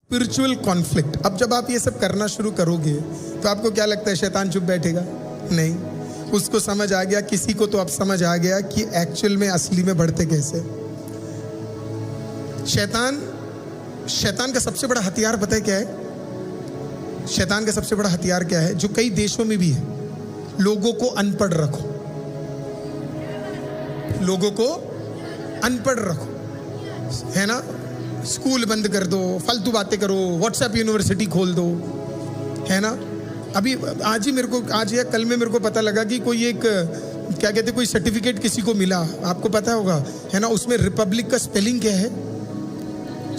Spiritual conflict. अब जब आप ये सब करना शुरू करोगे तो आपको क्या लगता है शैतान चुप बैठेगा? नहीं, उसको समझ आ गया, किसी को तो अब समझ आ गया कि एक्चुअल में असली में बढ़ते कैसे। शैतान का सबसे बड़ा हथियार पता है क्या है? शैतान का सबसे बड़ा हथियार क्या है, जो कई देशों में भी है? लोगों को अनपढ़ रखो, लोगों को अनपढ़ रखो, है ना। स्कूल बंद कर दो, फालतू बातें करो, व्हाट्सएप यूनिवर्सिटी खोल दो, है ना। अभी आज या कल में मेरे को पता लगा कि कोई एक क्या कहते, कोई सर्टिफिकेट किसी को मिला, आपको पता होगा, है ना। उसमें रिपब्लिक का स्पेलिंग क्या है?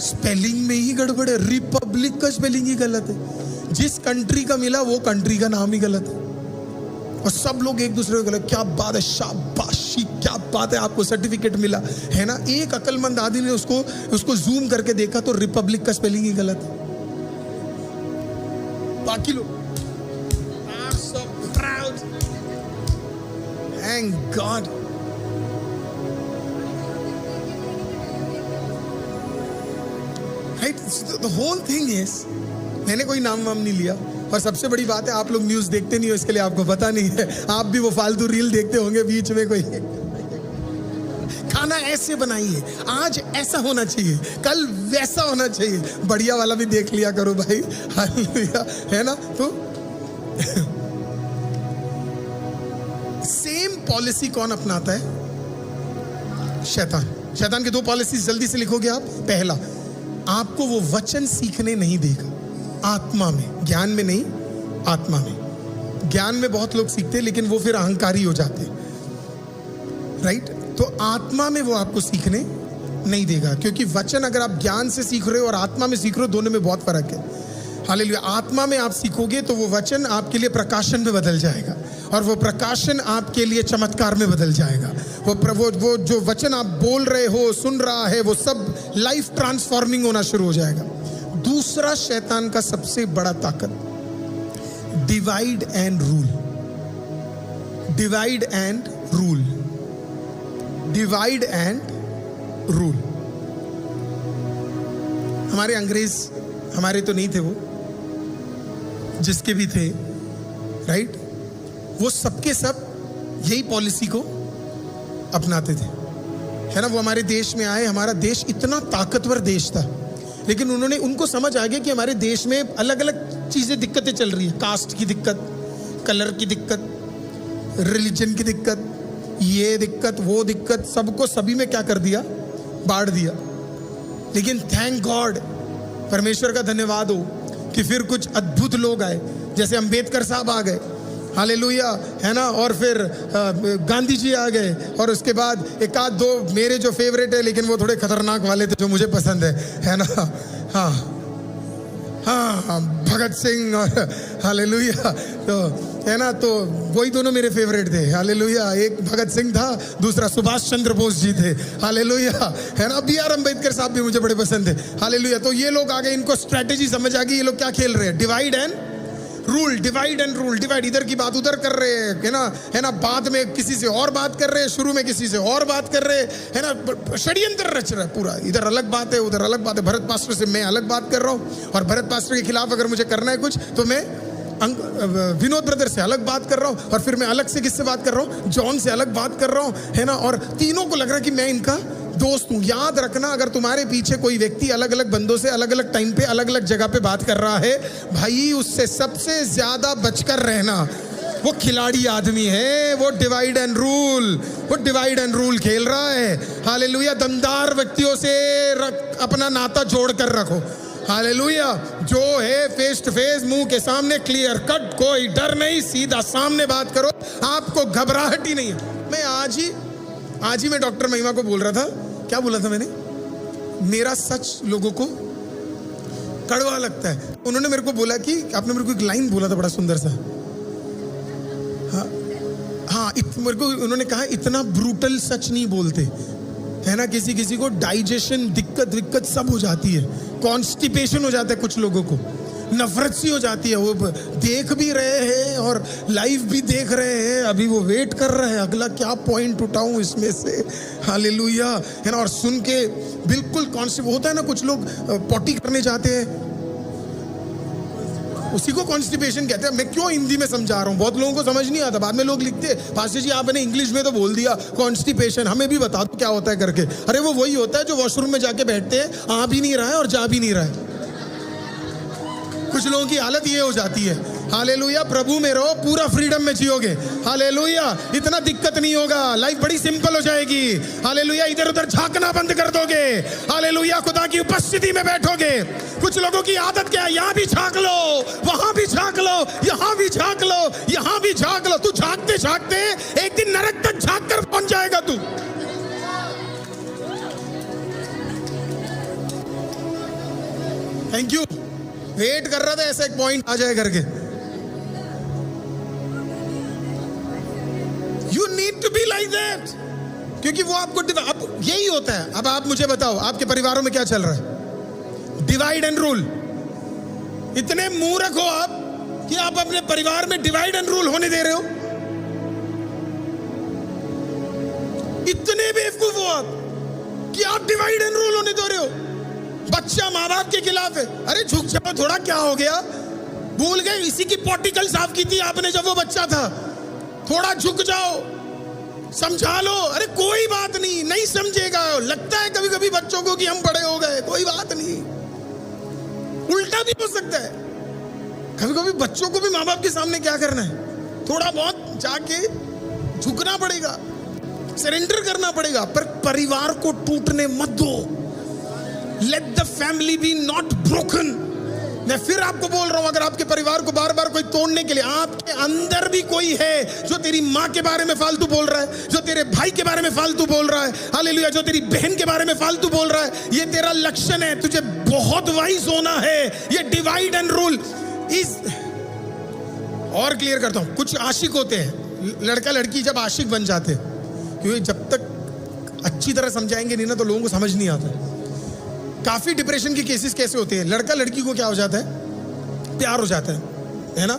स्पेलिंग में ही गड़बड़ है, रिपब्लिक का स्पेलिंग ही गलत है। जिस कंट्री का मिला वो कंट्री का नाम ही गलत है, और सब लोग एक दूसरे को गलत, क्या बात है, शाबाशी, क्या बात है, आपको सर्टिफिकेट मिला, है ना। एक अक्लमंद आदमी ने उसको जूम करके देखा तो रिपब्लिक का स्पेलिंग ही गलत है। बाकी लोग I'm so proud, thank God। Right? So the whole thing is, मैंने कोई नाम वाम नहीं लिया, और सबसे बड़ी बात है आप लोग न्यूज़ देखते नहीं हो, इसके लिए आपको पता नहीं है। आप भी वो फालतू रील देखते होंगे बीच में, कोई खाना ऐसे बनाइए, आज ऐसा होना चाहिए, कल वैसा होना चाहिए। बढ़िया वाला भी देख लिया करो भाई, हालेलुया, है ना। तो सेम पॉलिसी कौन अपनाता है? शैतान की दो पॉलिसीज जल्दी से लिखोगे आप। पहला, आपको वो वचन सीखने नहीं देगा, आत्मा में, ज्ञान में नहीं, आत्मा में। ज्ञान में बहुत लोग सीखते हैं लेकिन वो फिर अहंकारी हो जाते हैं, राइट। तो आत्मा में वो आपको सीखने नहीं देगा, क्योंकि वचन अगर आप ज्ञान से सीख रहे हो और आत्मा में सीख रहे हो, दोनों में बहुत फर्क है। हालेलुया। आत्मा में आप सीखोगे तो वो वचन आपके लिए प्रकाशन में बदल जाएगा, और वो प्रकाशन आपके लिए चमत्कार में बदल जाएगा। वो जो वचन आप बोल रहे हो, सुन रहा है, वो सब लाइफ ट्रांसफॉर्मिंग होना शुरू हो जाएगा। दूसरा शैतान का सबसे बड़ा ताकत, divide and rule. Divide and rule, divide and rule. हमारे अंग्रेज, हमारे तो नहीं थे वो, जिसके भी थे, राइट, वो सबके सब यही पॉलिसी को अपनाते थे, है ना। वो हमारे देश में आए, हमारा देश इतना ताकतवर देश था, लेकिन उनको समझ आ गया कि हमारे देश में अलग अलग चीज़ें, दिक्कतें चल रही है। कास्ट की दिक्कत, कलर की दिक्कत, रिलीजन की दिक्कत, ये दिक्कत, वो दिक्कत, सबको सभी में क्या कर दिया? बांट दिया। लेकिन थैंक गॉड, परमेश्वर का धन्यवाद हो कि फिर कुछ अद्भुत लोग आए, जैसे अंबेडकर साहब आ गए, हालेलुया, है ना। और फिर गांधी जी आ गए, और उसके बाद एक आध दो मेरे जो फेवरेट है, लेकिन वो थोड़े खतरनाक वाले थे जो मुझे पसंद है ना। हाँ, भगत सिंह और हालेलुया, तो है ना, तो वही दोनों मेरे फेवरेट थे, हालेलुया। एक भगत सिंह था, दूसरा सुभाष चंद्र बोस जी थे, हालेलुया, है ना। BR अम्बेडकर साहब भी मुझे बड़े पसंद थे, हालेलुया। तो ये लोग आ गए, इनको स्ट्रेटेजी समझ आ गई, ये लोग क्या खेल रहे हैं? Divide and rule, divide and rule. Divide, इधर की बात उधर कर रहे हैं, है ना। बाद में किसी से और बात कर रहे हैं, शुरू में किसी से और बात कर रहे हैं, है ना। षड्यंत्र रच रहा है पूरा, इधर अलग बात है, उधर अलग बात है। भरत पास्टर से मैं अलग बात कर रहा हूँ, और भरत पास्टर के खिलाफ अगर मुझे करना है कुछ, तो मैं विनोद ब्रदर से अलग बात कर रहा हूँ, और फिर मैं अलग से किससे बात कर रहा हूँ? जॉन से अलग बात कर रहा हूँ, है ना। और तीनों को लग रहा है कि मैं इनका दोस्त हूं। याद रखना, अगर तुम्हारे पीछे कोई व्यक्ति अलग अलग बंदों से अलग अलग टाइम पे अलग अलग जगह पे बात कर रहा है, भाई उससे सबसे ज्यादा बचकर रहना। वो खिलाड़ी आदमी है, वो डिवाइड एंड रूल खेल रहा है, हालेलुया। दमदार व्यक्तियों से अपना नाता जोड़ कर रखो, हालेलुया। जो है फेस टू फेस, मुंह के सामने, क्लियर कट, कोई डर नहीं, सीधा सामने बात करो, आपको घबराहट ही नहीं है। मैं आज ही मैं डॉक्टर महिमा को बोल रहा था, क्या बोला था मैंने? मेरा सच लोगों को कड़वा लगता है। उन्होंने मेरे को बोला कि आपने मेरे को एक लाइन बोला था बड़ा सुंदर सा, हाँ, मेरे को उन्होंने कहा, इतना ब्रूटल सच नहीं बोलते, है ना। किसी को डाइजेशन दिक्कत सब हो जाती है, कॉन्स्टिपेशन हो जाता है कुछ लोगों को, नफरत सी हो जाती है। वो देख भी रहे हैं और लाइव भी देख रहे हैं, अभी वो वेट कर रहे हैं अगला क्या पॉइंट उठाऊं इसमें से, हालेलुया, है ना। और सुन के बिल्कुल कॉन्स्टिप होता है ना, कुछ लोग पॉटी करने जाते हैं उसी को कॉन्स्टिपेशन कहते हैं। मैं क्यों हिंदी में समझा रहा हूँ, बहुत लोगों को समझ नहीं आता। बाद में लोग लिखते हैं पास्टर जी आपने इंग्लिश में तो बोल दिया कॉन्स्टिपेशन, हमें भी बता दो क्या होता है करके। अरे वो वही होता है जो वॉशरूम में जाके बैठते हैं, आ भी नहीं रहा है और जा भी नहीं रहा है। कुछ लोगों की हालत ये हो जाती है। हालेलुया, प्रभु में रहो, पूरा फ्रीडम में जियोगे। हालेलुया, इतना दिक्कत नहीं होगा, लाइफ बड़ी सिंपल हो जाएगी। हालेलुया, इधर उधर झांकना बंद कर दोगे। हालेलुया, खुदा की उपस्थिति में बैठोगे। कुछ लोगों की आदत क्या है, यहाँ भी झांक लो, वहां भी झांक लो, यहाँ भी झांक लो, यहाँ भी झांक लो। तू झांकते झांकते एक दिन नरक तक झांक कर पहुंच जाएगा तू। थैंक यू, वेट कर रहा था ऐसा एक पॉइंट आ जाए करके। You need to be like that, क्योंकि वो आपको अब यही होता है। अब आप मुझे बताओ आपके परिवारों में क्या चल रहा है? Divide and rule. इतने मूर्ख हो आप कि आप अपने परिवार में डिवाइड एंड रूल होने दे रहे हो। इतने बेवकूफ हो आप कि आप डिवाइड एंड रूल होने दे रहे हो। बच्चा माँ बाप के खिलाफ है, अरे झुक जाओ थोड़ा, क्या हो गया? भूल गए इसी की पॉर्टिकल साफ की थी आपने जब वो बच्चा था। थोड़ा झुक जाओ, समझा लो। अरे कोई बात नहीं, नहीं समझेगा। लगता है कभी कभी बच्चों को कि हम बड़े हो गए, कोई बात नहीं। उल्टा भी हो सकता है। कभी कभी बच्चों को भी माँ बाप के सामने क्या करना है, थोड़ा बहुत जाके झुकना पड़ेगा, सरेंडर करना पड़ेगा। पर परिवार को टूटने मत दो। Let the family be not broken। मैं फिर आपको बोल रहा हूं, अगर आपके परिवार को बार बार कोई तोड़ने के लिए, आपके अंदर भी कोई है जो तेरी माँ के बारे में फालतू बोल रहा है, जो तेरे भाई के बारे में फालतू बोल रहा है, हालेलुया, जो तेरी बहन के बारे में फालतू बोल रहा है, ये तेरा लक्षण है। तुझे बहुत वाइज होना है। ये डिवाइड एंड रूल इज, और क्लियर करता हूं, कुछ आशिक होते हैं, लड़का लड़की जब आशिक बन जाते हैं, क्योंकि जब तक अच्छी तरह समझाएंगे नहीं ना तो लोगों को समझ नहीं आता। काफी डिप्रेशन के केसेस कैसे होते हैं, लड़का लड़की को क्या हो जाता है, प्यार हो जाता है ना।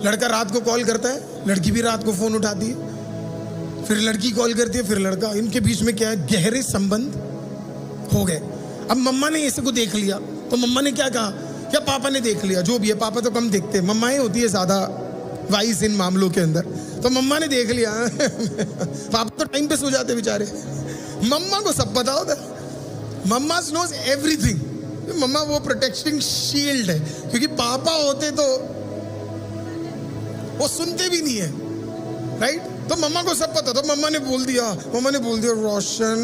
लड़का रात को कॉल करता है, लड़की भी रात को फोन उठाती है, फिर लड़की कॉल करती है, फिर लड़का। इनके बीच में क्या है, गहरे संबंध हो गए। अब मम्मा ने इसे को देख लिया तो मम्मा ने क्या कहा, क्या पापा ने देख लिया, जो भी है, पापा तो कम देखते हैं, मम्माएं होती है ज्यादा वाइज इन मामलों के अंदर। तो मम्मा ने देख लिया पापा तो टाइम पे सो जाते बेचारे। मम्मा को सब पता होता है, मम्मा नोज एवरीथिंग। मम्मा वो प्रोटेक्टिंग शील्ड है, क्योंकि पापा होते तो वो सुनते भी नहीं है, राइट। तो मम्मा को सब पता। तो मम्मा ने बोल दिया रोशन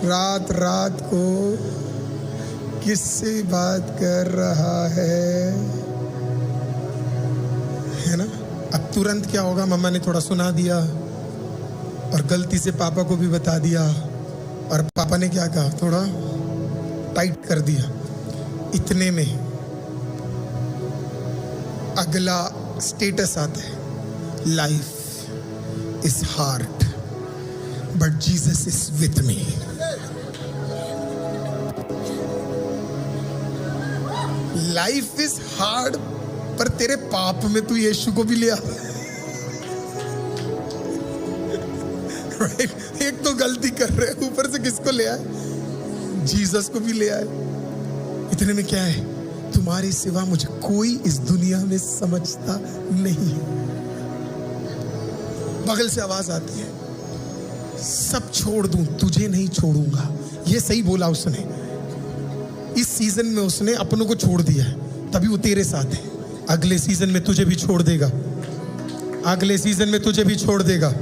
रात रात को किससे बात कर रहा है ना। अब तुरंत क्या होगा, मम्मा ने थोड़ा सुना दिया और गलती से पापा को भी बता दिया, और पापा ने क्या कहा, थोड़ा टाइट कर दिया। इतने में अगला स्टेटस आता है, life is hard but Jesus is with me. Life is hard पर तेरे पाप में तू यीशु को भी ले आ। Right? एक तो गलती कर रहे हैं, ऊपर से किसको ले आए, जीसस को भी ले आए। इतने में क्या है, तुम्हारे सिवा मुझे कोई इस दुनिया में समझता नहीं। बगल से आवाज आती है, सब छोड़ दूं तुझे नहीं छोड़ूंगा। ये सही बोला उसने। इस सीजन में उसने अपनों को छोड़ दिया है, तभी वो तेरे साथ है। अगले सीजन में तुझे भी छोड़ देगा, अगले सीजन में तुझे भी छोड़ देगा।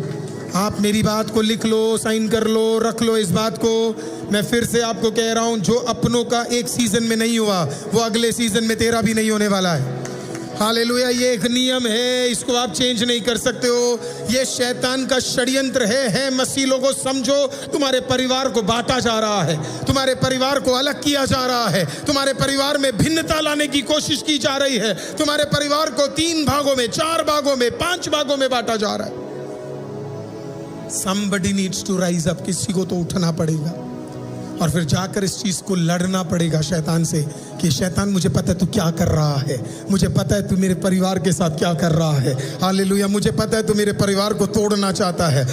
आप मेरी बात को लिख लो, साइन कर लो, रख लो इस बात को। मैं फिर से आपको कह रहा हूं, जो अपनों का एक सीजन में नहीं हुआ वो अगले सीजन में तेरा भी नहीं होने वाला है। हालेलुया, ये एक नियम है, इसको आप चेंज नहीं कर सकते हो। ये शैतान का षड्यंत्र है। मसीह लोगों समझो, तुम्हारे परिवार को बांटा जा रहा है, तुम्हारे परिवार को अलग किया जा रहा है, तुम्हारे परिवार में भिन्नता लाने की कोशिश की जा रही है, तुम्हारे परिवार को 3 भागों में, 4 भागों में, 5 भागों में बांटा जा रहा है। Somebody needs to rise up। किसी को तो उठना पड़ेगा। और फिर जाकर इस चीज को लड़ना पड़ेगा शैतान से कि शैतान मुझे पता है तू क्या कर रहा है, मुझे पता है तू मेरे परिवार के साथ क्या कर रहा है, हालेलुया, मुझे पता है तू मेरे परिवार को तोड़ना चाहता है,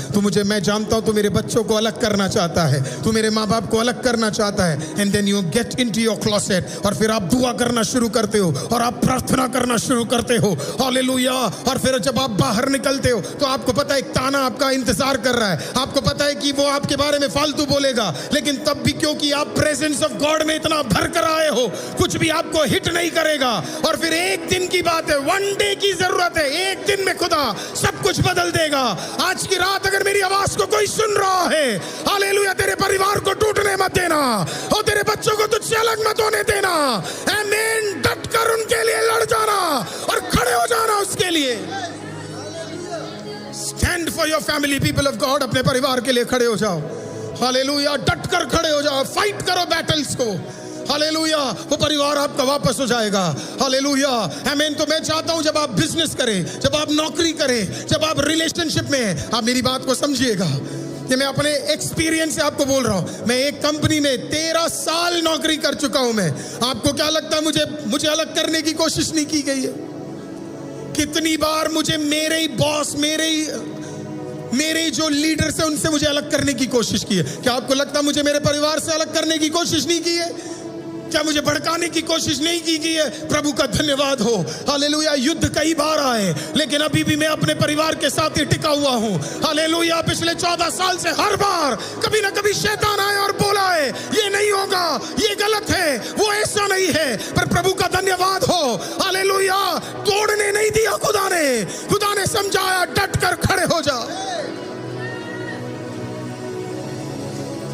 मैं जानता हूं तू मेरे बच्चों को अलग करना चाहता है, तू मेरे माँ बाप को अलग करना चाहता है। And then you get into your closet, और फिर आप दुआ करना शुरू करते हो और आप प्रार्थना करना शुरू करते हो, हालेलुया। और फिर जब आप बाहर निकलते हो तो आपको पता है एक ताना आपका इंतजार कर रहा है, आपको पता है कि वो आपके बारे में फालतू बोलेगा, लेकिन तब भी क्योंकि आप प्रेजेंस ऑफ गॉड में इतना भर कर आए हो, कुछ भी आपको हिट नहीं करेगा। और फिर एक दिन की बात है, वन डे की जरूरत है, एक दिन में खुदा सब कुछ बदल देगा। आज की रात अगर मेरी आवाज को कोई सुन रहा है, हालेलुया, तेरे परिवार को टूटने मत देना और तेरे बच्चों को तुझसे अलग मत होने देना। आमीन। डट कर उनके लिए लड़ जाना और खड़े हो जाना उसके लिए। Stand for your family, people of God, अपने परिवार के लिए खड़े हो जाओ, हालेलुया, डट कर खड़े हो जाओ, फाइट करो बैटल्स को, हालेलुया, वो परिवार आपका वापस हो जाएगा, हालेलुया, आमीन। तो मैं चाहता हूं जब आप बिजनेस करें, जब आप नौकरी करें, जब आप रिलेशनशिप में, आप मेरी बात को समझिएगा, ये मैं अपने एक्सपीरियंस से आपको बोल रहा हूं। मैं एक कंपनी में 13 साल नौकरी कर चुका हूं। मैं, आपको क्या लगता है मुझे अलग करने की कोशिश नहीं की गई है? कितनी बार मुझे मेरे ही बॉस, मेरे जो लीडर्स हैं उनसे मुझे अलग करने की कोशिश की है। क्या आपको लगता है मुझे मेरे परिवार से अलग करने की कोशिश नहीं की है? क्या मुझे भड़काने की कोशिश नहीं की गई है? प्रभु का धन्यवाद हो, हालेलुया। युद्ध कई बार आए, लेकिन अभी भी मैं अपने परिवार के साथ ही टिका हुआ हूं, हालेलुया। पिछले 14 साल से हर बार कभी ना कभी शैतान आए और बोला है ये नहीं होगा, ये गलत है, वो ऐसा नहीं है, पर प्रभु का धन्यवाद हो, हालेलुया, तोड़ने नहीं दिया खुदा ने समझाया, डट कर खड़े हो जाओ।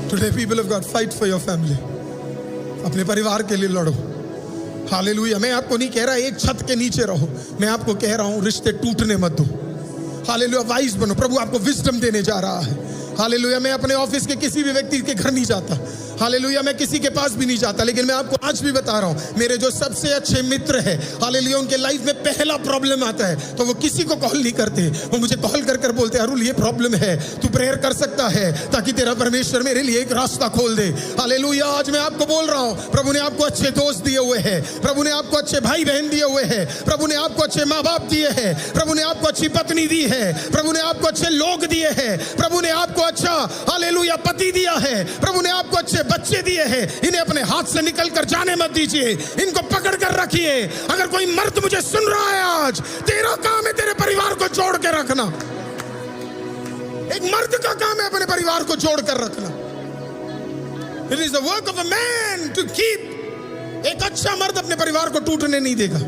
Today, people of God, fight for your family. अपने परिवार के लिए लड़ो, हालेलुया। मैं आपको नहीं कह रहा एक छत के नीचे रहो, मैं आपको कह रहा हूं रिश्ते टूटने मत दो, हालेलुया। वाइज बनो, प्रभु आपको विजडम देने जा रहा है, हालेलुया। मैं अपने ऑफिस के किसी भी व्यक्ति के घर नहीं जाता, हालेलुया, मैं किसी के पास भी नहीं जाता, लेकिन मैं आपको आज भी बता रहा हूं, मेरे जो सबसे अच्छे मित्र हैं, हालेलुया, उनके लाइफ में पहला प्रॉब्लम आता है तो वो किसी को कॉल नहीं करते, वो मुझे कॉल कर बोलते हैं, अरुल ये प्रॉब्लम है, तू प्रेयर कर सकता है ताकि तेरा परमेश्वर मेरे लिए एक रास्ता खोल दे, हालेलुया। आज मैं आपको बोल रहा हूं, प्रभु ने आपको अच्छे दोस्त दिए हुए हैं, प्रभु ने आपको अच्छे भाई बहन दिए हुए हैं, प्रभु ने आपको अच्छे माँ बाप दिए हैं, प्रभु ने आपको अच्छी पत्नी दी है, प्रभु ने आपको अच्छे लोग दिए हैं, प्रभु ने आपको अच्छा, हालेलुया, पति दिया है, प्रभु ने आपको अच्छे बच्चे दिए हैं। इन्हें अपने हाथ से निकल कर जाने मत दीजिए, इनको पकड़ कर रखिए। अगर कोई मर्द मुझे सुन रहा है आज, तेरा काम है तेरे परिवार को जोड़ के रखना। एक मर्द का काम है अपने परिवार को जोड़ कर रखना। It is the work of a man to keep। एक अच्छा मर्द अपने परिवार को टूटने नहीं देगा,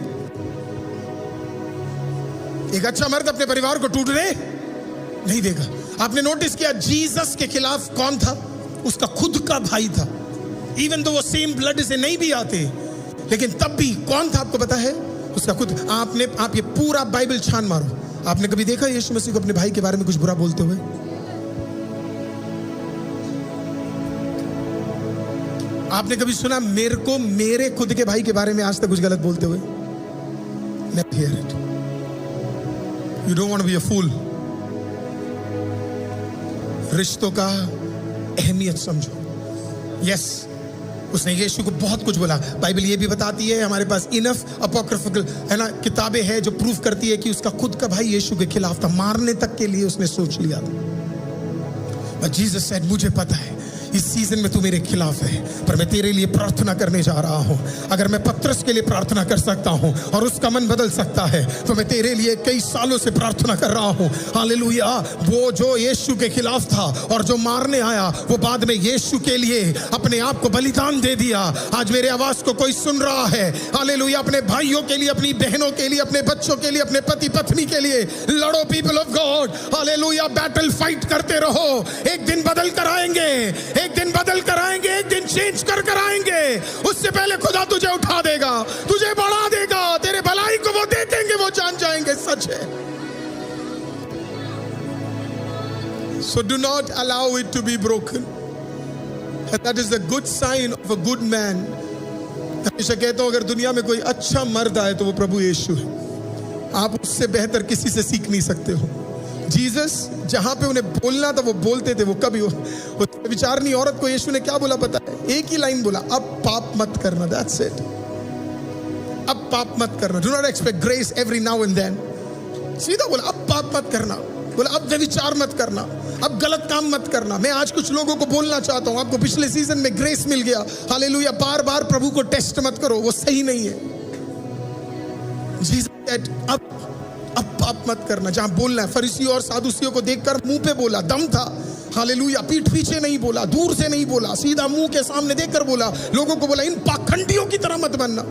एक अच्छा मर्द अपने परिवार को टूटने नहीं देगा। आपने नोटिस किया जीसस के खिलाफ कौन था? उसका खुद का भाई था। इवन तो वो सेम ब्लड से नहीं भी आते, लेकिन तब भी कौन था आपको पता है? उसका खुद। आप ये पूरा बाइबल छान मारो, आपने कभी देखा यीशु मसीह को अपने भाई के बारे में कुछ बुरा बोलते हुए? आपने कभी सुना मेरे को मेरे खुद के भाई के बारे में आज तक कुछ गलत बोलते हुए? Never hear it. You don't want to be a fool. रिश्तों का अहमियत समझो। यस, उसने यीशु को बहुत कुछ बोला। बाइबल ये भी बताती है, हमारे पास इनफ अपॉक्रिफिकल है ना किताबें हैं जो प्रूफ करती है कि उसका खुद का भाई यीशु के खिलाफ था, मारने तक के लिए उसने सोच लिया था। But Jesus said, मुझे पता है इस सीजन में तू मेरे खिलाफ है, पर मैं तेरे लिए प्रार्थना करने जा रहा हूं। अगर मैं पत्रस के लिए प्रार्थना कर सकता हूं और उसका मन बदल सकता है, तो मैं तेरे लिए कई सालों से प्रार्थना कर रहा हूं, हालेलुया। वो जो यीशु के खिलाफ था और जो मारने आया, वो बाद में यीशु के लिए अपने आप को बलिदान दे दिया। आज मेरे आवाज को कोई सुन रहा है, हालेलुया, अपने भाइयों के लिए, अपनी बहनों के लिए, अपने बच्चों के लिए, अपने पति पत्नी के लिए लड़ो, people of God, hallelujah. Battle fight करते रहो, एक दिन बदल कर आएंगे, एक दिन बदल कर आएंगे, एक दिन चेंज कर आएंगे। उससे पहले खुदा तुझे उठा देगा, तुझे बढ़ा देगा, तेरे भलाई को वो देखेंगे, वो जान जाएंगे सच है। So do not allow it to be broken. And that is the good sign of a good man. हमेशा कहता हूं, अगर दुनिया में कोई अच्छा मर्द आए तो वो प्रभु यीशु है। आप उससे बेहतर किसी से सीख नहीं सकते हो। जीसस जहां पे उन्हें बोलना था वो बोलते थे, वो कभी विचारनी औरत को यीशु ने क्या बोला पता है? एक ही लाइन बोला, अब पाप मत करना, दैट्स इट। अब पाप मत करना, do not expect grace every now and then. सीधा बोला अब पाप मत करना, बोला अब व्यभिचार मत करना, अब गलत काम मत करना। मैं आज कुछ लोगों को बोलना चाहता हूं, आपको पिछले सीजन में ग्रेस मिल गया, हालेलुया, बार बार प्रभु को टेस्ट मत करो, वो सही नहीं है। जीसस सेड अब पाप मत करना। जहां बोलना है, फरीसियों और सादुसियों को देखकर मुंह पे बोला, दम था, हालेलुया, पीठ पीछे नहीं बोला, दूर से नहीं बोला, सीधा मुंह के सामने देखकर बोला। लोगों को बोला इन पाखंडियों की तरह मत बनना,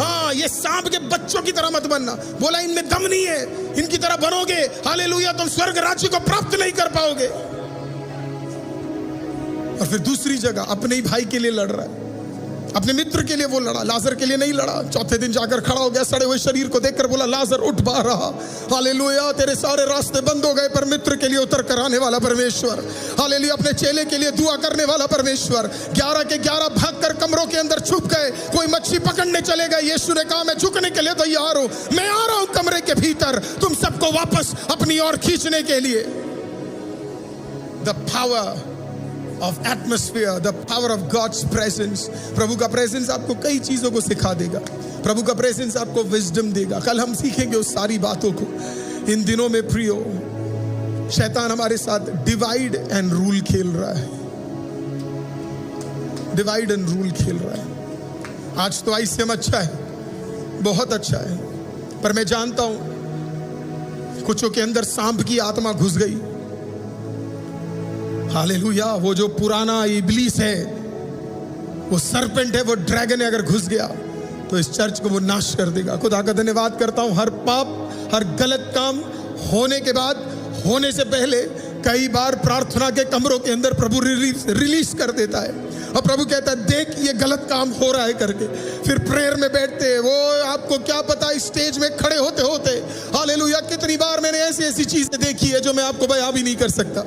हाँ ये सांप के बच्चों की तरह मत बनना। बोला इनमें दम नहीं है, इनकी तरह बनोगे, हालेलुया, तुम स्वर्ग राज्य को प्राप्त नहीं कर पाओगे। और फिर दूसरी जगह अपने ही भाई के लिए लड़ रहा है, अपने मित्र के लिए वो लड़ा, लाजर के लिए नहीं लड़ा। चौथे दिन जाकर खड़ा हो गया, सड़े हुए शरीर को देखकर बोला लाजर उठ बाहर रहा, हालेलुया, तेरे सारे रास्ते बंद हो गए, पर मित्र के लिए उतर कर आने वाला परमेश्वर, हालेलुया, अपने चेले के लिए दुआ करने वाला परमेश्वर। 11 के 11 भागकर कमरों के अंदर छुप गए, कोई मच्छी पकड़ने चले गए। यीशु ने कहा मैं झुकने के लिए तैयार हूं, मैं आ रहा हूं कमरे के भीतर तुम सबको वापस अपनी ओर खींचने के लिए। The power of atmosphere, the power of God's presence। प्रभु का प्रेजेंस आपको कई चीजों को सिखा देगा, प्रभु का प्रेजेंस आपको विजडम देगा। कल हम सीखेंगे उस सारी बातों को। इन दिनों में प्रियो, शैतान हमारे साथ डिवाइड एंड रूल खेल रहा है, डिवाइड एंड रूल खेल रहा है। आज तो आईसीएम अच्छा है, बहुत अच्छा है, पर मैं जानता हूं कुछों के अंदर सांप की आत्मा घुस गई, हालेलुया। वो जो पुराना इब्लीस है, वो सरपेंट है, वो ड्रैगन है, अगर घुस गया तो इस चर्च को वो नाश कर देगा। खुदा का धन्यवाद करता हूं, हर पाप, हर गलत काम होने के बाद, होने से पहले कई बार प्रार्थना के कमरों के अंदर प्रभु रिलीज कर देता है, और प्रभु कहता है देख ये गलत काम हो रहा है करके। फिर प्रेयर में बैठते हैं, वो आपको क्या पता स्टेज में खड़े होते होते, हालेलुया, कितनी बार मैंने ऐसी ऐसी चीजें देखी है जो मैं आपको बयां भी नहीं कर सकता।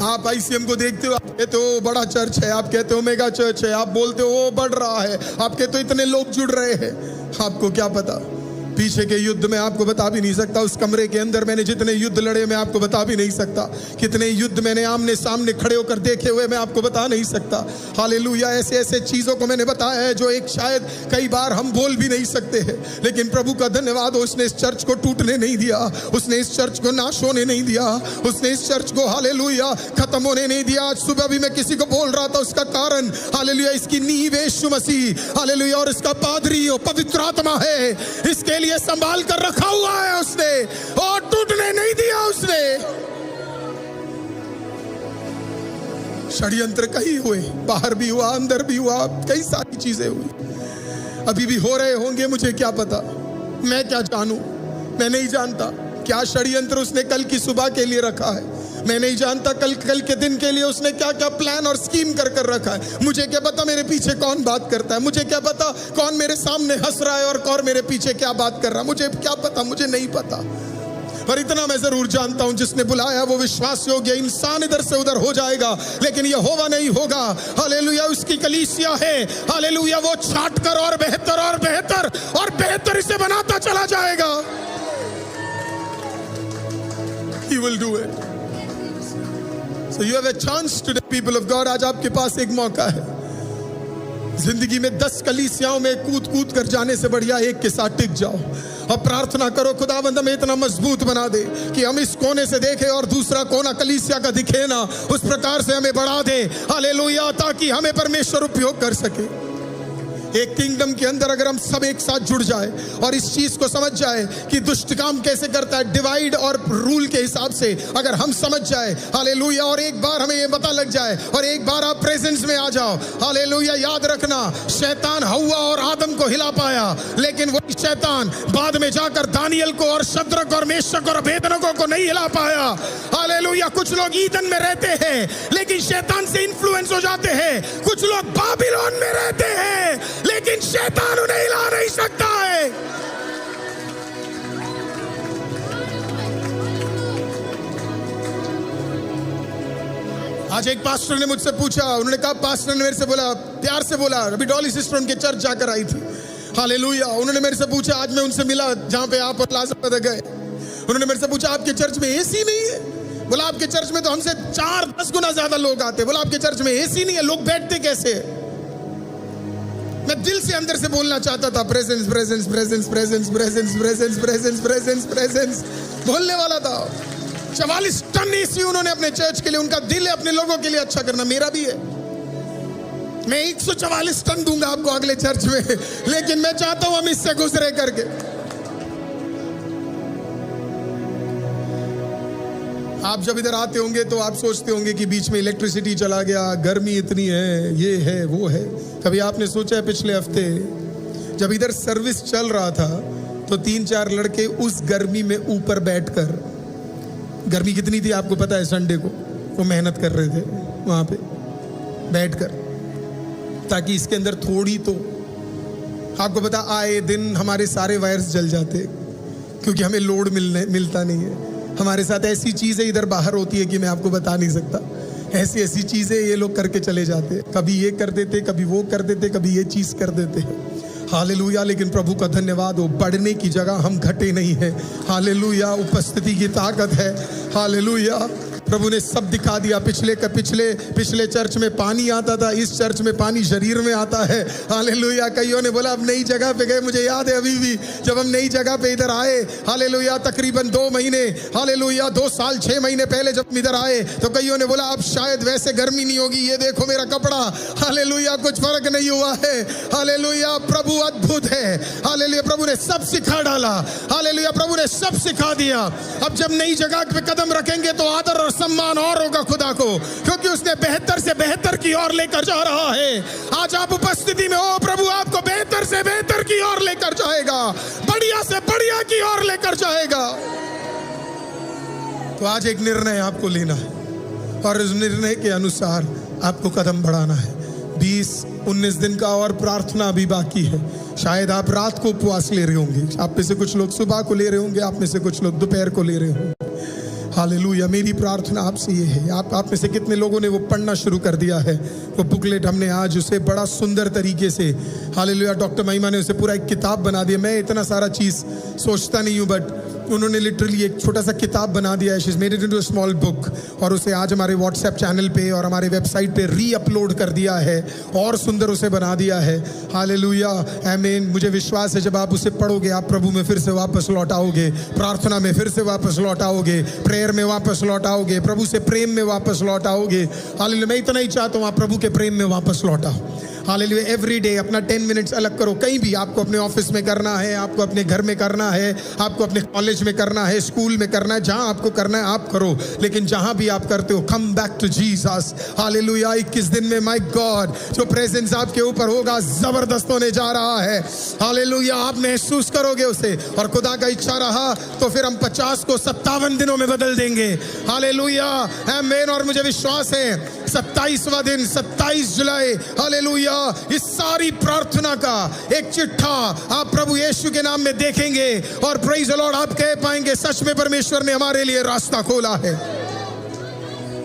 आप आईसीएम को देखते हो, आप कहते हो बड़ा चर्च है, आप कहते हो मेगा चर्च है, आप बोलते हो वो बढ़ रहा है, आप कहते हो इतने लोग जुड़ रहे हैं। आपको क्या पता पीछे के युद्ध में आपको बता भी नहीं सकता। उस कमरे के अंदर मैंने जितने युद्ध लड़े मैं आपको बता भी नहीं सकता। कितने युद्ध मैंने आमने सामने खड़े होकर देखे हुए मैं आपको बता नहीं सकता। हालेलुया, ऐसे ऐसे चीजों को मैंने बताया है जो एक शायद कई बार हम बोल भी नहीं सकते हैं, लेकिन प्रभु का धन्यवाद, उसने इस चर्च को टूटने नहीं दिया, उसने इस चर्च को नाश होने नहीं दिया, उसने इस चर्च को हालेलुया खत्म होने नहीं दिया। आज सुबह भी मैं किसी को बोल रहा था, उसका कारण हालेलुया इसकी नींव यीशु मसीह, हालेलुया, और इसका पादरी पवित्र आत्मा है, इसके लिए संभाल कर रखा हुआ है उसने, और टूटने नहीं दिया उसने। षड्यंत्र कई हुए, बाहर भी हुआ, अंदर भी हुआ, कई सारी चीजें हुई, अभी भी हो रहे होंगे, मुझे क्या पता, मैं क्या जानूं, मैं नहीं जानता क्या षड्यंत्र उसने कल की सुबह के लिए रखा है। मैं नहीं जानता कल के दिन के लिए उसने क्या क्या प्लान और स्कीम कर रखा है। मुझे क्या पता मेरे पीछे कौन बात करता है, मुझे क्या पता कौन मेरे सामने हंस रहा है और मेरे पीछे क्या बात कर रहा है, मुझे क्या पता, मुझे नहीं पता। पर इतना मैं जरूर जानता हूं, जिसने बुलाया वो विश्वास योग्य। इंसान इधर से उधर हो जाएगा, लेकिन यहोवा नहीं होगा। हालेलुया, उसकी कलीसिया है, हालेलुया, वो छाट कर और बेहतर और बेहतर और बेहतर इसे बनाता चला जाएगा। He will do it. So you have a chance today, people of God। आज आपके पास एक मौका है। जिंदगी में 10 कलीसियाओं में कूद कूद कर जाने से बढ़िया एक के साथ टिक जाओ और प्रार्थना करो, खुदावंद हमें इतना मजबूत बना दे कि हम इस कोने से देखें और दूसरा कोना कलीसिया का दिखे ना, उस प्रकार से हमें बढ़ा दे, हालेलुया, ताकि हमें परमेश्वर उपयोग कर सके। एक किंगडम के अंदर अगर हम सब एक साथ जुड़ जाए और इस चीज को समझ जाए कि दुष्ट काम कैसे करता है, डिवाइड और रूल के हिसाब से अगर हम समझ जाए, हालेलुया, और एक बार हमें ये पता लग जाए और एक बार आप प्रेजेंस में आ जाओ, हालेलुया। याद रखना, शैतान हव्वा और आदम को हिला पाया, लेकिन वही शैतान बाद में जाकर दानियल को और शद्रक और मेशक और अबेदनगो को नहीं हिला पाया। हालेलुया, कुछ लोग ईदन में रहते हैं लेकिन शैतान से इन्फ्लुएंस हो जाते हैं, कुछ लोग बाबिलोन में रहते हैं लेकिन शैतान उन्हें हिला नहीं सकता है। आज एक पास्टर ने मुझसे पूछा, उन्होंने कहा, पास्टर ने मेरे से बोला, प्यार से बोला, अभी डॉली सिस्टर उनके चर्च जाकर आई थी, हालेलुया। उन्होंने मेरे से पूछा, आज मैं उनसे मिला जहां पे आप और लाजर गए, उन्होंने मेरे से पूछा आपके चर्च में एसी नहीं है? बोला आपके चर्च में तो हमसे 4-10 गुना ज्यादा लोग आते। बोला आपके चर्च में एसी नहीं है, लोग बैठते कैसे? मैं दिल से अंदर से बोलना चाहता था, presence presence presence presence presence presence presence presence presence बोलने वाला था। 44 टन एसी उन्होंने अपने चर्च के लिए, उनका दिल है अपने लोगों के लिए अच्छा करना, मेरा भी है। मैं 144 टन दूंगा आपको अगले चर्च में, लेकिन मैं चाहता हूं हम इससे गुजरे करके। आप जब इधर आते होंगे तो आप सोचते होंगे कि बीच में इलेक्ट्रिसिटी चला गया, गर्मी इतनी है, ये है वो है। कभी आपने सोचा है पिछले हफ्ते जब इधर सर्विस चल रहा था तो 3-4 लड़के उस गर्मी में ऊपर बैठकर, गर्मी कितनी थी आपको पता है, संडे को वो मेहनत कर रहे थे वहां पे बैठकर, ताकि इसके अंदर थोड़ी तो, आपको पता आए दिन हमारे सारे वायर्स जल जाते क्योंकि हमें लोड मिलता नहीं है। हमारे साथ ऐसी चीजें इधर बाहर होती है कि मैं आपको बता नहीं सकता। ऐसी ऐसी चीजें ये लोग करके चले जाते, कभी ये कर देते, कभी वो कर देते, कभी ये चीज कर देते हैं। हालेलुया। लेकिन प्रभु का धन्यवाद हो, बढ़ने की जगह हम घटे नहीं है। हालेलुया। उपस्थिति की ताकत है। हालेलुया। प्रभु ने सब दिखा दिया। पिछले चर्च में पानी आता था, इस चर्च में पानी शरीर में आता है। हालेलुया। कईयों ने बोला अब नई जगह पे गए, मुझे याद है अभी भी जब हम नई जगह पे इधर आए, हालेलुया, तकरीबन 2 महीने, हालेलुया 2 साल 6 महीने पहले जब इधर आए तो कईयों ने बोला अब शायद वैसे गर्मी नहीं होगी, ये देखो मेरा कपड़ा, हालेलुया, कुछ फर्क नहीं हुआ है। हालेलुया। प्रभु अद्भुत है। हालेलुया। प्रभु ने सब सिखा डाला। हालेलुया। प्रभु ने सब सिखा दिया। अब जब नई जगह पे कदम रखेंगे तो आदर और सम्मान और होगा खुदा को, क्योंकि उसने बेहतर से बेहतर की ओर लेकर जा रहा है। आज आप उपस्थिति में हो, प्रभु आपको बेहतर से बेहतर की ओर लेकर जाएगा, बढ़िया से बढ़िया की ओर लेकर जाएगा। तो आज एक निर्णय आपको लेना है और उस निर्णय के अनुसार आपको कदम बढ़ाना है। 20-19 दिन का और प्रार्थना भी बाकी है। शायद आप रात को उपवास ले रहे होंगे, आप में से कुछ लोग सुबह को ले रहे होंगे, आप में से कुछ लोग दोपहर को ले रहे होंगे। हालेलुया। मेरी प्रार्थना आपसे ये है, आप में से कितने लोगों ने वो पढ़ना शुरू कर दिया है? वो बुकलेट हमने आज उसे बड़ा सुंदर तरीके से, हालेलुया, डॉक्टर महिमा ने उसे पूरा एक किताब बना दिया। मैं इतना सारा चीज़ सोचता नहीं हूँ, बट उन्होंने लिटरली एक छोटा सा किताब बना दिया है। She is made it into a small book, और उसे आज हमारे व्हाट्सएप चैनल पे और हमारे वेबसाइट पे री-अपलोड कर दिया है और सुंदर उसे बना दिया है। हालेलुया। आमीन। मुझे विश्वास है जब आप उसे पढ़ोगे आप प्रभु में फिर से वापस लौट आओगे, प्रार्थना में फिर से वापस लौट आओगे, प्रेयर में वापस लौट आओगे, प्रभु से प्रेम में वापस लौट आओगे। हालेलुया। मैं इतना ही चाहता हूँ आप प्रभु के प्रेम में वापस लौट आओ। हालेलुया। एवरी डे अपना 10 मिनट्स अलग करो। कहीं भी, आपको अपने ऑफिस में करना है, आपको अपने घर में करना है, आपको अपने कॉलेज में करना है, स्कूल में करना है, जहां आपको करना है आप करो, लेकिन जहां भी आप करते हो come back to Jesus. Hallelujah. 21 दिन में माय गॉड जो प्रेजेंस आपके ऊपर होगा जबरदस्त होने जा रहा है। हालेलुया। आप महसूस करोगे उसे, और खुदा का इच्छा रहा तो फिर हम 50 को 57 दिनों में बदल देंगे। हालेलुया। आमीन। और मुझे विश्वास है 27वां दिन 27 जुलाई, हालेलुया, इस सारी प्रार्थना का एक चिट्ठा आप प्रभु यीशु के नाम में देखेंगे और प्रेज द लॉर्ड आप कह पाएंगे सच में परमेश्वर ने हमारे लिए रास्ता खोला है।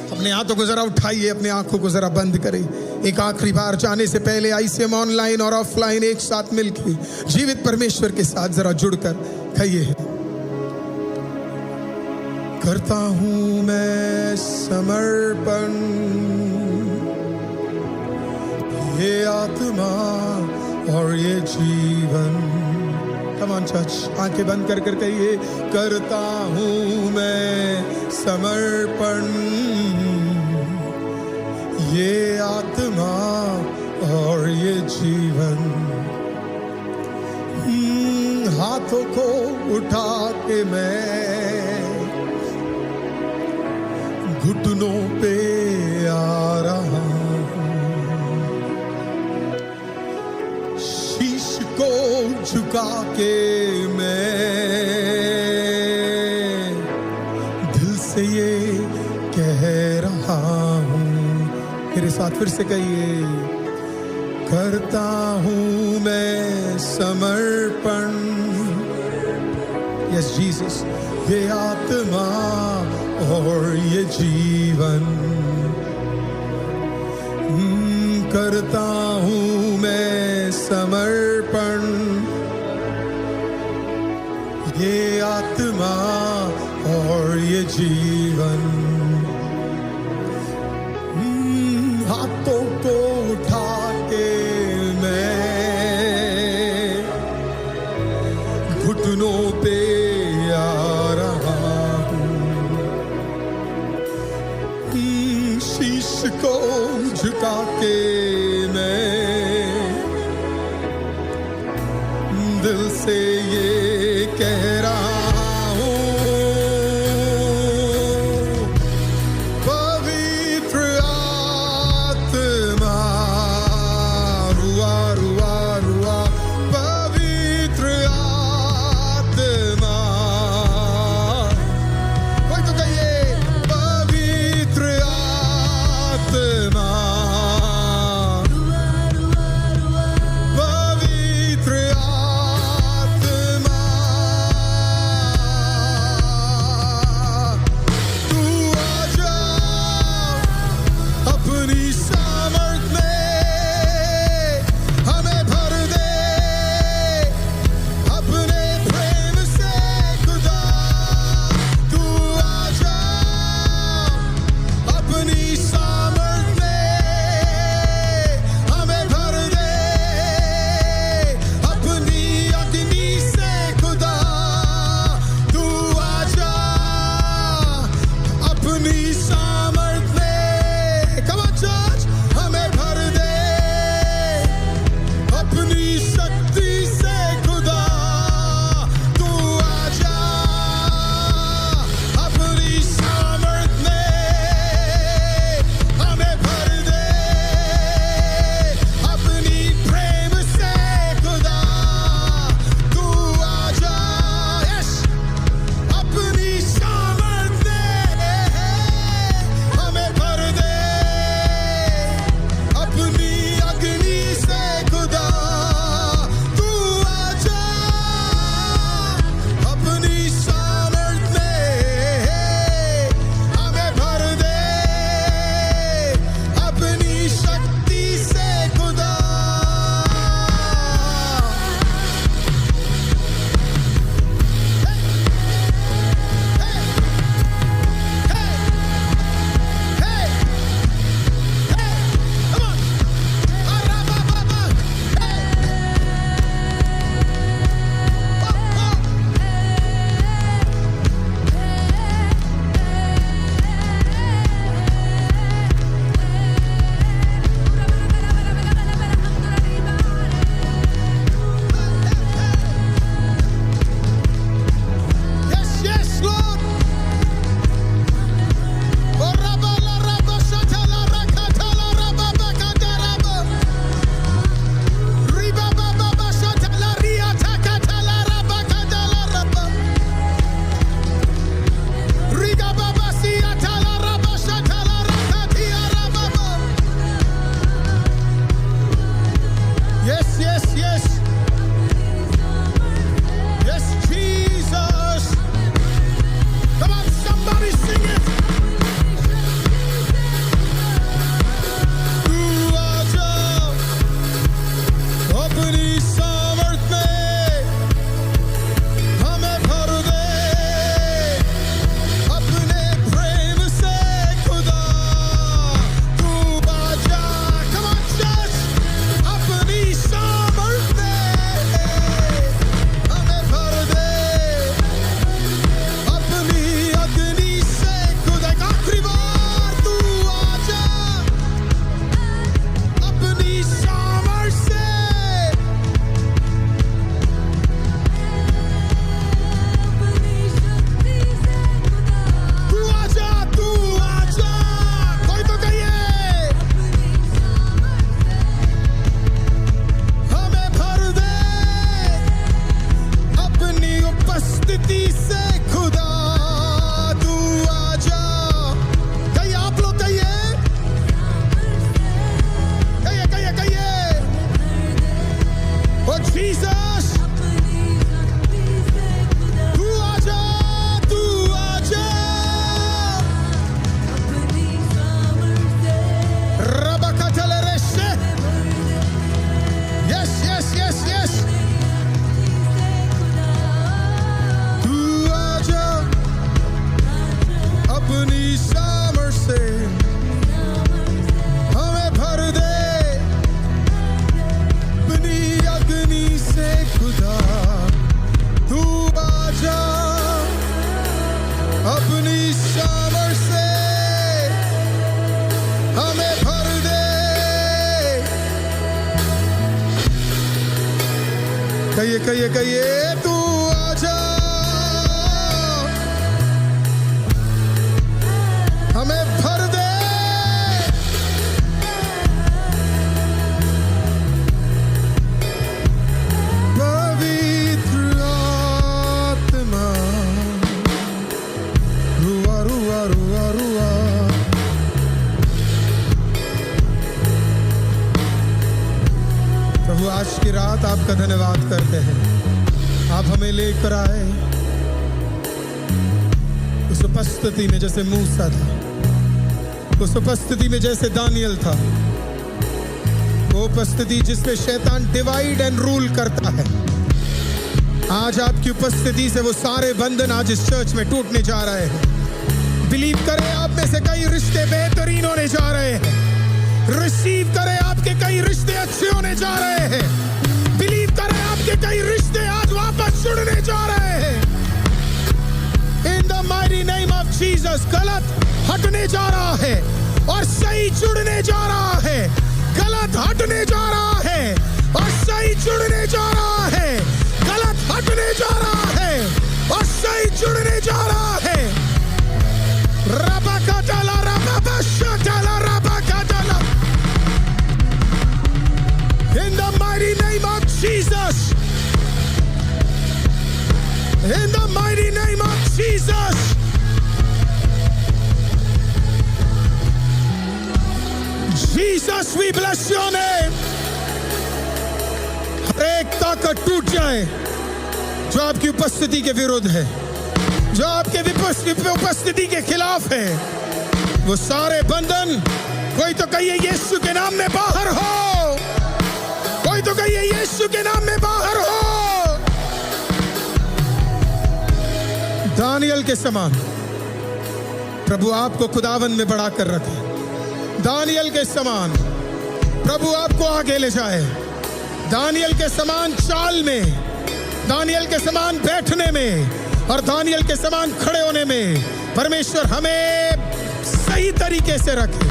अपने हाथों को जरा उठाइए, अपने आंखों को जरा बंद करें। एक आखिरी बार जाने से पहले ICM ऑनलाइन और ऑफलाइन एक साथ मिलकर जीवित परमेश्वर के साथ जरा जुड़कर कहिए, करता हूं मैं समर्पण, ये आत्मा और ये जीवन। कम ऑन चर्च, आंखें बंद कर कर कहिए, करता हूं मैं समर्पण, ये आत्मा और ये जीवन। हाथों को उठा के मैं घुटनों पे आ रहा हूं, शीश को झुका के मैं दिल से ये कह रहा हूं। मेरे साथ फिर से कहिए, करता हूं मैं समर्पण, यस जीसस, ये आत्मा और ये जीवन। करता हूं मैं समर्पण, ये आत्मा और ये जीवन। हाथों को उठा के मैं घुटनों पे आ रहा हूँ, शीश को झुका के मैं दिल से ये कह रहा हूँ, पवित्र आत्मा रुआ रुआ रुआ, पवित्र आत्मा, कोई तो कहिए पवित्र आत्मा, पवित्र आत्मा, तू आजा अपनी सामर्थ में हमें भर दे, अपने प्रेम से खुदा। तू आजा अपनी सामर्थ में हमें भर दे, अपनी अग्नि से खुदा। तू आजा अपनी सामर्थ में, come on church, हमें भर दे अपनी शक्ति से खुदा। तू आजा अपनी सामर्थ में हमें भर दे, अपनी प्रेम से खुदा। तू आजा, यस, अपनी सामर्थ में हमें भर दे, अपनी अग्नि से खुदा। तू आजा अपनी सामर्थ में हमें भर दे, अपनी शक्ति से खुदा। कहिए कहिए कहिए, तू आजा, हमें भर दे। पवित्र आत्मा, रुआ रुआ रुआ रुआ। प्रभु आज की रात आपका धन्यवाद करते हैं। आप हमें लेकर आए उस उपस्थिति में जैसे मूसा था, उस उपस्थिति में जैसे दानियल था, वो उपस्थिति जिसमें शैतान डिवाइड एंड रूल करता है। आज आपकी उपस्थिति से वो सारे बंधन आज इस चर्च में टूटने जा रहे हैं। बिलीव करें, आप में से कई रिश्ते बेहतरीन होने जा रहे हैं। रिसीव करें, आपके कई रिश्ते अच्छे होने जा रहे हैं। बिलीव करें, आपके कई रिश्ते आज वापस जुड़ने जा रहे हैं। In the mighty name of Jesus. गलत हटने जा रहा है और सही जुड़ने जा रहा है। गलत हटने जा रहा है और सही जुड़ने जा रहा है। गलत हटने जा रहा है और सही जुड़ने जा रहा है। रबाकाटाला रबाबाशाटाला रबाकाटाला। In the mighty name of Jesus. In the mighty name of Jesus. Jesus, we bless your name. हर एक ताकत टूट जाए जो आपकी उपस्थिति के विरुद्ध है, जो आपके उपस्थिति के खिलाफ है। वो सारे बंधन, कोई तो कहिए यीशु के नाम में बाहर हो, कोई तो कहिए यीशु के नाम में बाहर हो। दानियल के समान प्रभु आपको खुदावन में बढ़ा कर रखे। दानियल के समान प्रभु आपको आगे ले जाए। दानियल के समान चाल में, दानियल के समान बैठने में और दानियल के समान खड़े होने में परमेश्वर हमें सही तरीके से रखे।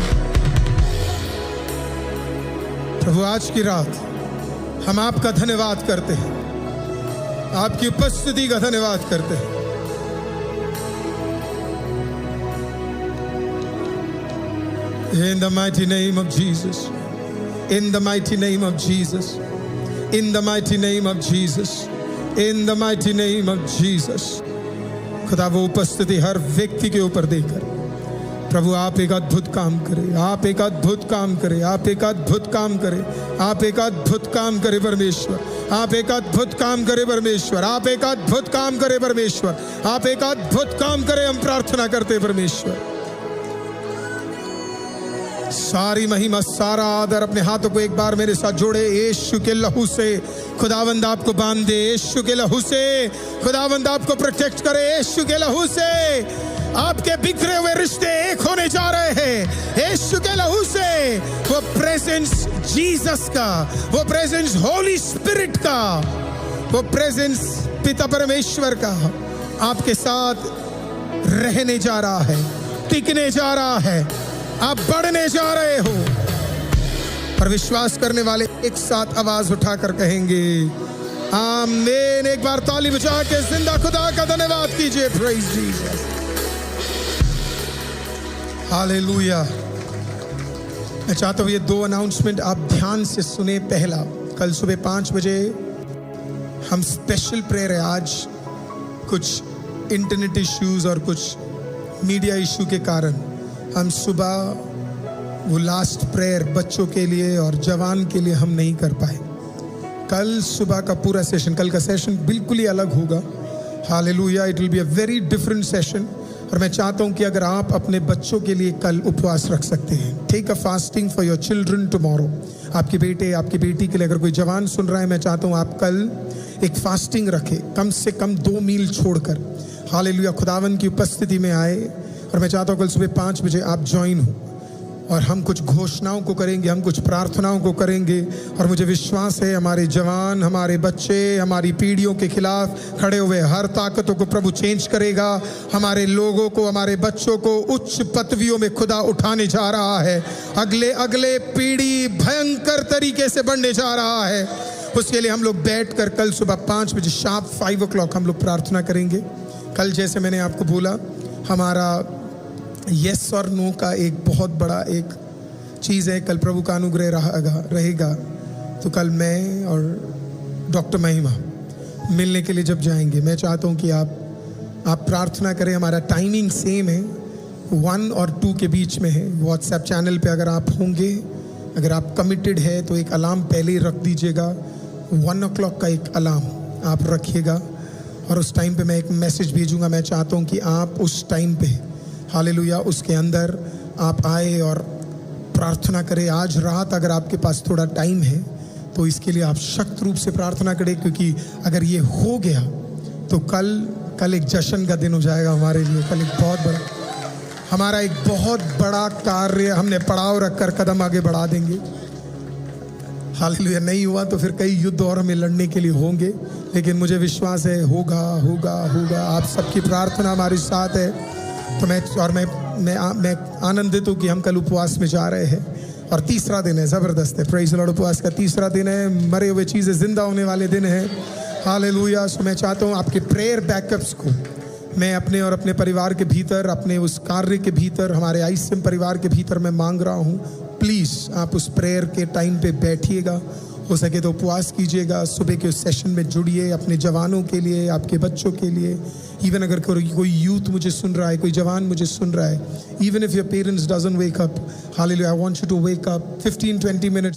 प्रभु आज की रात हम आपका धन्यवाद करते हैं, आपकी उपस्थिति का धन्यवाद करते हैं। In the mighty name of Jesus, in the mighty name of Jesus, in the mighty name of Jesus, in the mighty name of Jesus। खुदा वो उपस्थिति हर व्यक्ति के ऊपर देकर प्रभु आप एक अद्भुत काम करें, आप एक अद्भुत काम करें, आप एक अद्भुत काम करें, आप एक अद्भुत काम करें परमेश्वर, आप एक अद्भुत काम करें परमेश्वर, आप एक अद्भुत काम करें परमेश्वर, आप एक अद्भुत काम करें। हम प्रार्थना करते परमेश्वर, सारी महिमा सारा आदर अपने हाथों को एक बार मेरे साथ जोड़े। यीशु के लहू से खुदावंद आपको बांध दे, यीशु के लहू से खुदावंद आपको प्रोटेक्ट करे, यीशु के लहू से आपके बिखरे हुए रिश्ते एक होने जा रहे हैं। यीशु के लहू से वो प्रेजेंस जीसस का, वो प्रेजेंस होली स्पिरिट का, वो प्रेजेंस पिता परमेश्वर का आपके साथ रहने जा रहा है, टिकने जा रहा है। आप बढ़ने जा रहे हो और विश्वास करने वाले एक साथ आवाज उठाकर कहेंगे आमीन। एक बार ताली बजा के जिंदा खुदा का धन्यवाद कीजिए। Praise Jesus, hallelujah. मैं चाहता हूँ ये दो अनाउंसमेंट आप ध्यान से सुने। पहला, कल सुबह 5 बजे हम स्पेशल प्रेयर है। आज कुछ इंटरनेट इश्यूज और कुछ मीडिया इशू के कारण हम सुबह वो लास्ट प्रेयर बच्चों के लिए और जवान के लिए हम नहीं कर पाए। कल सुबह का पूरा सेशन, कल का सेशन बिल्कुल ही अलग होगा। Hallelujah, it will be a very different session. और मैं चाहता हूं कि अगर आप अपने बच्चों के लिए कल उपवास रख सकते हैं, take a fasting for your children tomorrow. आपके बेटे आपकी बेटी के लिए अगर कोई जवान सुन रहा है, मैं चाहता हूं आप कल एक फास्टिंग रखें, कम से कम 2 मील छोड़कर। हालेलुया, खुदावन की उपस्थिति में आए। और मैं चाहता हूँ कल सुबह 5 बजे आप ज्वाइन हो और हम कुछ घोषणाओं को करेंगे, हम कुछ प्रार्थनाओं को करेंगे। और मुझे विश्वास है हमारे जवान, हमारे बच्चे, हमारी पीढ़ियों के खिलाफ खड़े हुए हर ताकतों को प्रभु चेंज करेगा। हमारे लोगों को, हमारे बच्चों को उच्च पदवियों में खुदा उठाने जा रहा है। अगले पीढ़ी भयंकर तरीके से बढ़ने जा रहा है, उसके लिए हम लोग बैठकर कल सुबह 5 बजे शार्प 5 o'clock हम लोग प्रार्थना करेंगे। कल जैसे मैंने आपको बोला, हमारा यस और नो का एक बहुत बड़ा एक चीज़ है। कल प्रभु का अनुग्रह रहेगा। तो कल मैं और डॉक्टर महिमा मिलने के लिए जब जाएंगे, मैं चाहता हूँ कि आप प्रार्थना करें। हमारा टाइमिंग सेम है, 1 और 2 के बीच में है। व्हाट्सएप चैनल पे अगर आप होंगे, अगर आप कमिटेड है तो एक अलार्म पहले ही रख दीजिएगा। 1 o'clock का एक अलार्म आप रखिएगा और उस टाइम पे मैं एक मैसेज भेजूंगा। मैं चाहता हूँ कि आप उस टाइम पे, हालेलुया, उसके अंदर आप आए और प्रार्थना करें। आज रात अगर आपके पास थोड़ा टाइम है तो इसके लिए आप सख्त रूप से प्रार्थना करें, क्योंकि अगर ये हो गया तो कल एक जश्न का दिन हो जाएगा हमारे लिए। कल एक बहुत बड़ा, हमारा एक बहुत बड़ा कार्य हमने पड़ाव रखकर कदम आगे बढ़ा देंगे। हालेलुया। नहीं हुआ तो फिर कई युद्ध और हमें लड़ने के लिए होंगे, लेकिन मुझे विश्वास है होगा होगा होगा। आप सबकी प्रार्थना हमारे साथ है। तो मैं आनंदित हूँ कि हम कल उपवास में जा रहे हैं और तीसरा दिन है, ज़बरदस्त है। Praise the Lord. उपवास का तीसरा दिन है, मरे हुए चीज़ें जिंदा होने वाले दिन है। हालेलुया। सो मैं चाहता हूँ आपके प्रेयर बैकअप्स को मैं अपने और अपने परिवार के भीतर, अपने उस कार्य के भीतर, हमारे आईसीएम परिवार के भीतर मैं मांग रहा हूँ। प्लीज़ आप उस प्रेयर के टाइम पे बैठिएगा, हो सके तो उपवास कीजिएगा। सुबह के उस सेशन में जुड़िए, अपने जवानों के लिए, आपके बच्चों के लिए। इवन अगर कोई यूथ मुझे सुन रहा है, कोई जवान मुझे सुन रहा है, even if your parents doesn't wake up, hallelujah, I want you to wake up 15-20 minutes